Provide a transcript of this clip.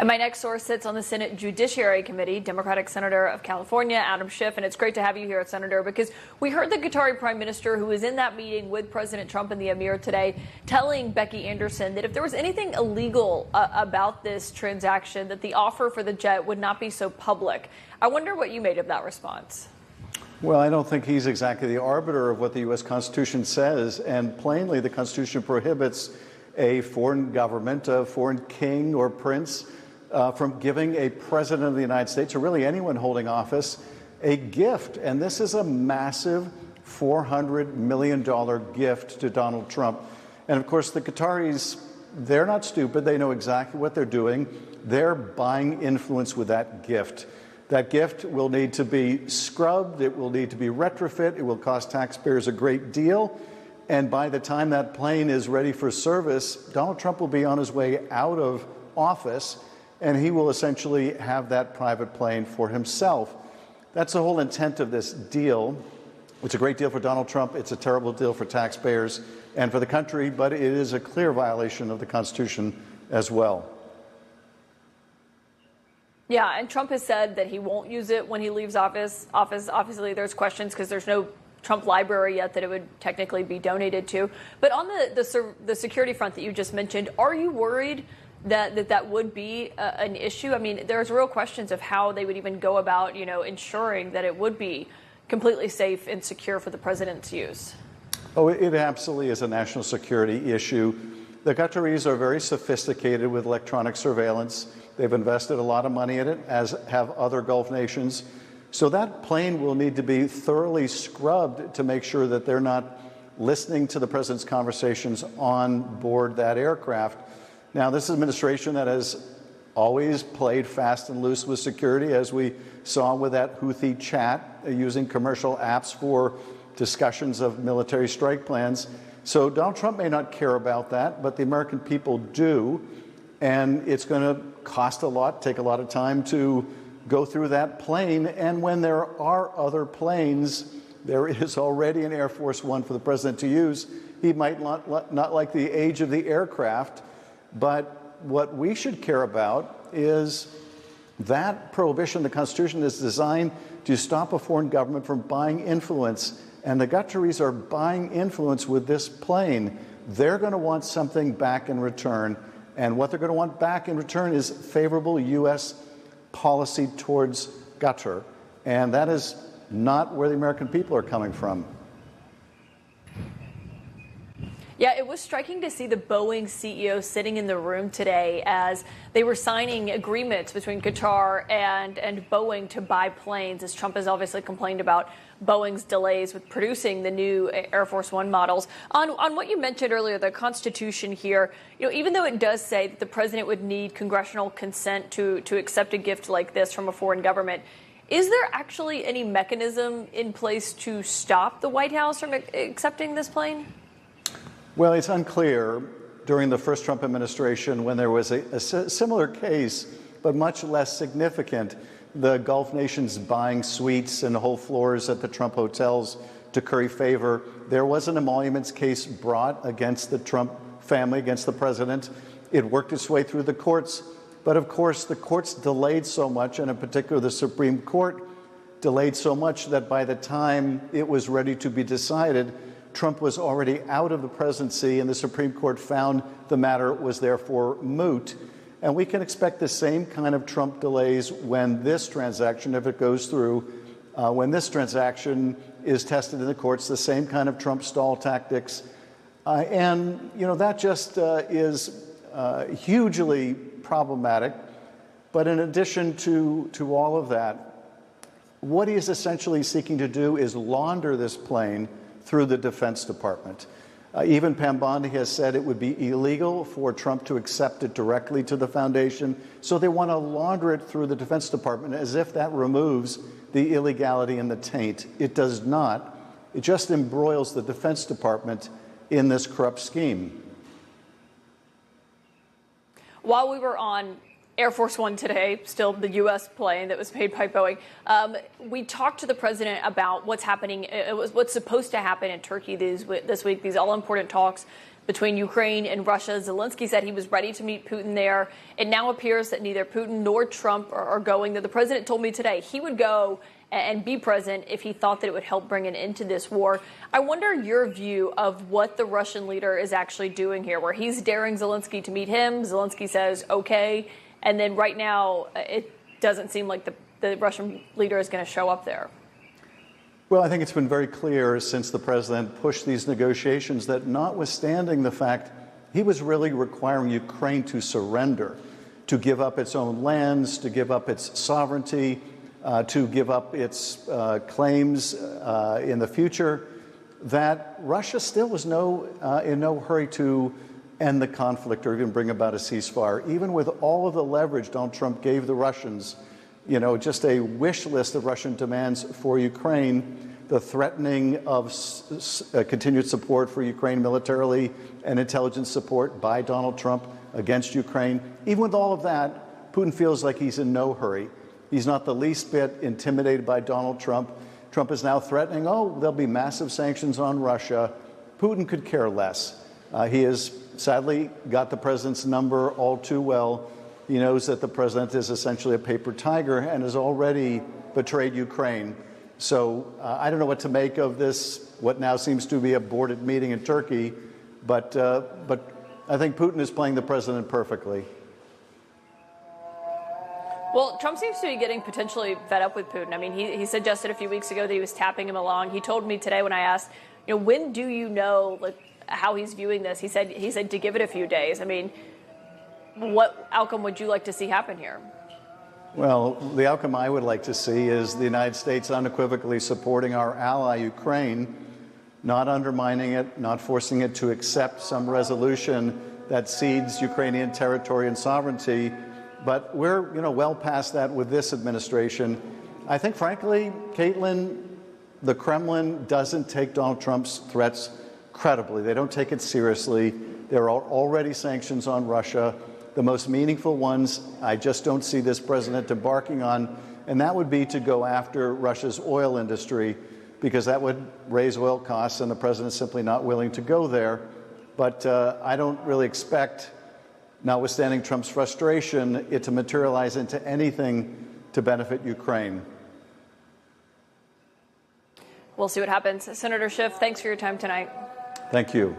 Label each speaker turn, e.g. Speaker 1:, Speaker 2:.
Speaker 1: And my next source sits on the Senate Judiciary Committee, Democratic Senator of California, Adam Schiff. And it's great to have you here, Senator, because we heard the Qatari Prime Minister, who was in that meeting with President Trump and the Emir today, telling Becky Anderson that if there was anything illegal about this transaction, that the offer for the jet would not be so public. I wonder what you made of that response.
Speaker 2: Well, I don't think he's exactly the arbiter of what the U.S. Constitution says. And plainly, the Constitution prohibits a foreign government, a foreign king or prince, from giving a president of the United States, or really anyone holding office, a gift. And this is a massive $400 million gift to Donald Trump. And of course, the Qataris, they're not stupid. They know exactly what they're doing. They're buying influence with that gift. That gift will need to be scrubbed. It will need to be retrofit. It will cost taxpayers a great deal. And by the time that plane is ready for service, Donald Trump will be on his way out of office, and he will essentially have that private plane for himself. That's the whole intent of this deal. It's a great deal for Donald Trump. It's a terrible deal for taxpayers and for the country, but it is a clear violation of the Constitution as well.
Speaker 1: Yeah, and Trump has said that he won't use it when he leaves office. Obviously, there's questions because there's no Trump library yet that it would technically be donated to. But on the security front that you just mentioned, are you worried that would be an issue? I mean, there's real questions of how they would even go about, ensuring that it would be completely safe and secure for the president to use.
Speaker 2: Oh, it absolutely is a national security issue. The Qataris are very sophisticated with electronic surveillance. They've invested a lot of money in it, as have other Gulf nations. So that plane will need to be thoroughly scrubbed to make sure that they're not listening to the president's conversations on board that aircraft. Now, this administration that has always played fast and loose with security, as we saw with that Houthi chat, using commercial apps for discussions of military strike plans. So Donald Trump may not care about that, but the American people do. And it's going to cost a lot, take a lot of time to go through that plane. And when there are other planes, there is already an Air Force One for the president to use. He might not like the age of the aircraft. But what we should care about is that prohibition. The Constitution is designed to stop a foreign government from buying influence. And the Qataris are buying influence with this plane. They're going to want something back in return. And what they're going to want back in return is favorable U.S. policy towards Qatar. And that is not where the American people are coming from.
Speaker 1: Yeah, it was striking to see the Boeing CEO sitting in the room today as they were signing agreements between Qatar and Boeing to buy planes, as Trump has obviously complained about Boeing's delays with producing the new Air Force One models. On what you mentioned earlier, the Constitution here, even though it does say that the president would need congressional consent to accept a gift like this from a foreign government, is there actually any mechanism in place to stop the White House from accepting this plane?
Speaker 2: Well, it's unclear. During the first Trump administration, when there was a similar case, but much less significant, the Gulf nations buying suites and whole floors at the Trump hotels to curry favor, there was an emoluments case brought against the Trump family, against the president. It worked its way through the courts. But of course, the courts delayed so much, and in particular, the Supreme Court delayed so much that by the time it was ready to be decided, Trump was already out of the presidency, and the Supreme Court found the matter was therefore moot. And we can expect the same kind of Trump delays when this transaction, if it goes through, when this transaction is tested in the courts, the same kind of Trump stall tactics. And that just is hugely problematic. But in addition to all of that, what he is essentially seeking to do is launder this plane through the Defense Department. Even Pam Bondi has said it would be illegal for Trump to accept it directly to the foundation. So they want to launder it through the Defense Department as if that removes the illegality and the taint. It does not. It just embroils the Defense Department in this corrupt scheme.
Speaker 1: While we were on Air Force One today, still the U.S. plane that was paid by Boeing, we talked to the president about what's happening, what's supposed to happen in Turkey this week, these all-important talks between Ukraine and Russia. Zelensky said he was ready to meet Putin there. It now appears that neither Putin nor Trump are going. The president told me today he would go and be present if he thought that it would help bring an end to this war. I wonder your view of what the Russian leader is actually doing here, where he's daring Zelensky to meet him. Zelensky says, okay. And then right now, it doesn't seem like the Russian leader is going to show up there.
Speaker 2: Well, I think it's been very clear since the president pushed these negotiations that notwithstanding the fact he was really requiring Ukraine to surrender, to give up its own lands, to give up its sovereignty, to give up its claims in the future, that Russia still was in no hurry to end the conflict or even bring about a ceasefire. Even with all of the leverage Donald Trump gave the Russians, just a wish list of Russian demands for Ukraine, the threatening of continued support for Ukraine militarily and intelligence support by Donald Trump against Ukraine. Even with all of that, Putin feels like he's in no hurry. He's not the least bit intimidated by Donald Trump. Trump is now threatening, there'll be massive sanctions on Russia. Putin could care less. He has sadly got the president's number all too well. He knows that the president is essentially a paper tiger and has already betrayed Ukraine. So I don't know what to make of this, what now seems to be a aborted meeting in Turkey, but I think Putin is playing the president perfectly.
Speaker 1: Well, Trump seems to be getting potentially fed up with Putin. I mean, he suggested a few weeks ago that he was tapping him along. He told me today when I asked, when do you know how he's viewing this? He said to give it a few days. I mean, what outcome would you like to see happen here?
Speaker 2: Well, the outcome I would like to see is the United States unequivocally supporting our ally, Ukraine, not undermining it, not forcing it to accept some resolution that cedes Ukrainian territory and sovereignty. But we're, well past that with this administration. I think, frankly, Caitlin, the Kremlin doesn't take Donald Trump's threats credibly. They don't take it seriously. There are already sanctions on Russia. The most meaningful ones, I just don't see this president embarking on, and that would be to go after Russia's oil industry, because that would raise oil costs, and the president's simply not willing to go there. But I don't really expect, notwithstanding Trump's frustration, it to materialize into anything to benefit Ukraine.
Speaker 1: We'll see what happens. Senator Schiff, thanks for your time tonight.
Speaker 2: Thank you.